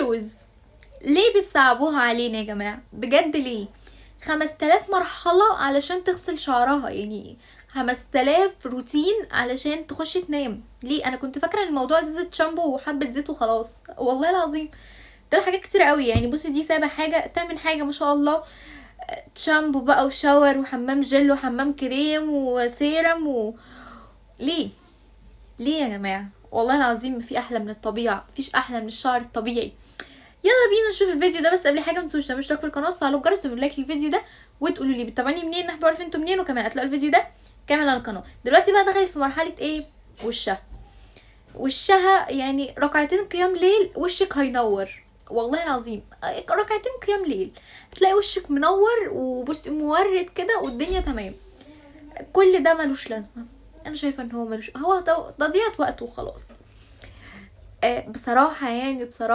اللوز. ليه بتصعبوها علينا يا جماعة؟ بجد ليه؟ 5000 مرحلة علشان تغسل شعرها، يعني 5000 روتين علشان تخش تنام. ليه؟ انا كنت فاكرة ان الموضوع زيت شامبو وحبة زيت وخلاص، والله العظيم طلع حاجات كتير قوي. يعني بصي دي سابة حاجة تامن حاجة ما شاء الله، شامبو بقى وشاور وحمام جل وحمام كريم وسيرم ليه؟ ليه يا جماعة؟ والله العظيم في احلى من الطبيعة، مفيش احلى من الشعر الطبيعي. يلا بينا نشوف الفيديو ده، بس قبل حاجه متنسوش تعملوا اشتراك في القناه وتفعلوا الجرس وتعملوا لايك للفيديو ده، وتقولوا لي بتتابعوني منين، انا بعرف انتوا منين، وكمان هتلاقوا الفيديو ده كامل على القناه. دلوقتي بقى دخلت في مرحله ايه؟ وشها. وشها يعني ركعتين قيام ليل وشك هينور، والله العظيم ركعتين قيام ليل هتلاقي وشك منور وبصي مورد كده والدنيا تمام. كل ده ملوش لازمه، انا شايفه ان هو ملوش، هو تضييع وقت وخلاص. بصراحه يعني بصراحه